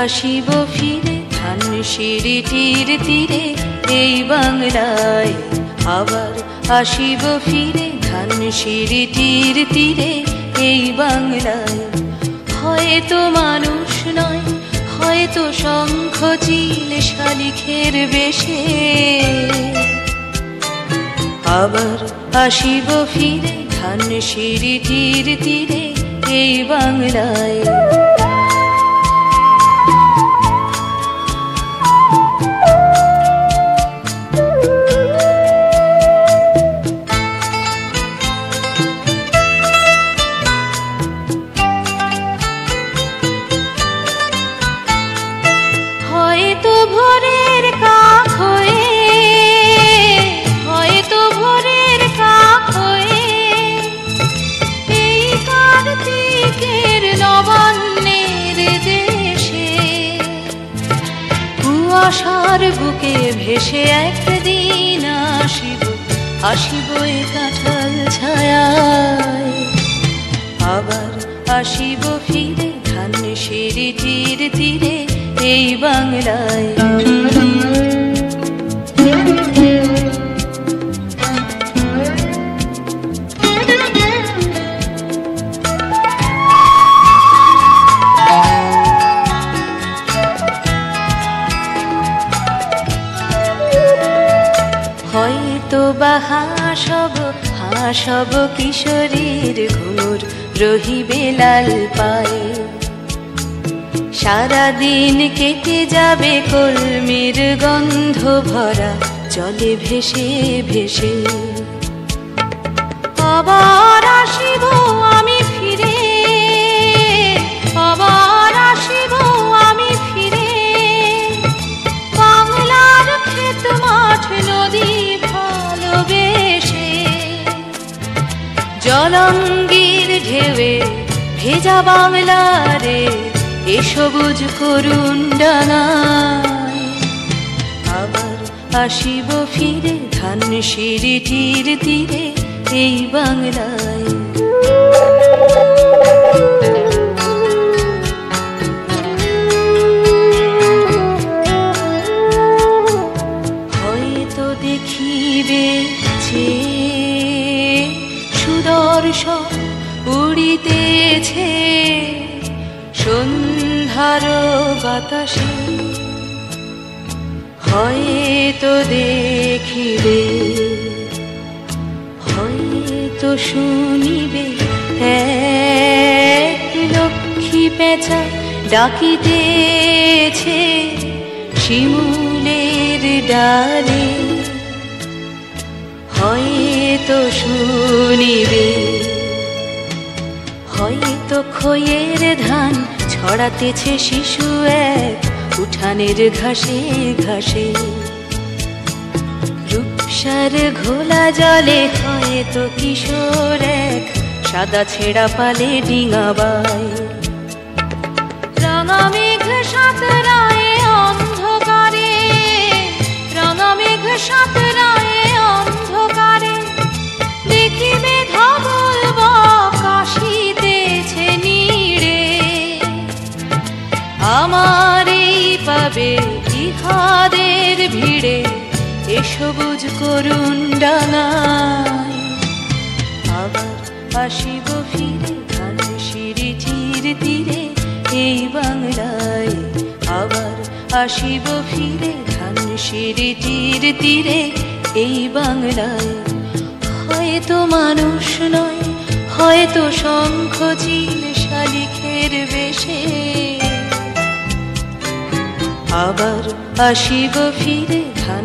আসিব ফিরে ধানসিঁড়িটির তীরে এই বাংলায়। আবার আসিব ফিরে ধানসিঁড়িটির তীরে এই বাংলায়। হয়তো মানুষ নয়, হয়তো শঙ্খ চিল শালিখের বেশে। আবার আসিব ফিরে ধানসিঁড়িটির তীরে এই বাংলায়। হয়তো ভোরের কাক হয়ে, হয়তো ভোরের কাক হয়ে এই কার্তিকের নবান্নের দেশে কুয়াশার বুকে ভেসে একদিন আসিব, আসিব এ কাঁঠাল ছায়ায়। আবার আসিব ফিরে ধানসিঁড়িটির তীরে এই বাংলায়। হয়তো বা হাসব কিশোরীর ঘুমুর রহিবে লাল পায়ে। সারাদিন কেটে যাবে কলমির গন্ধ ভরা জলে ভেসে ভেসে। আবার আসিব আমি ফিরে, আবার আসিব আমি ফিরে বাংলার ক্ষেত মাঠ নদী ভালোবেসে। জলঙ্গির ঢেউয়ে ভেজা বাংলারে এ সবুজ করুণ ডাঙায়। আবার আসিব ফিরে ধানসিঁড়িটির তীরে এই বাংলায়। হয়তো দেখিবে যে সুদর্শন উড়িতেছে সন্ধ্যার বাতাসে। হয়তো দেখিবে, হয়তো শুনিবে এক লক্ষ্মী পেঁচা ডাকিতেছে শিমুলের ডালে। হয়তো শুনিবে, হয়তো খইয়ের ধান ছড়াতেছে শিশু এক উঠানের ঘাসে ঘাসে। রূপসার ঘোলা জলে হয়তো কিশোর এক সাদা ছেঁড়া পালে ডিঙাবায়। রাঙা মেঘ সাঁতরায় অন্ধকারে, রাঙা মেঘ সাঁতরায় অন্ধকারে দেখিবে ধবল বক আসিতেছে নীড়ে। আমারই পাবে ইহাদের ভিড়ে এ সবুজ করুণ ডাঙায়। আবার আসিব ফিরে ধানসিঁড়িটির তীরে এই বাংলায়। আবার আসিব ফিরে ধানসিঁড়িটির তীরে এই বাংলায়। হয়তো মানুষ নয়, হয়তো শঙ্খ চিল শালিখের বেশে। আবার আসিব ফিরে ধান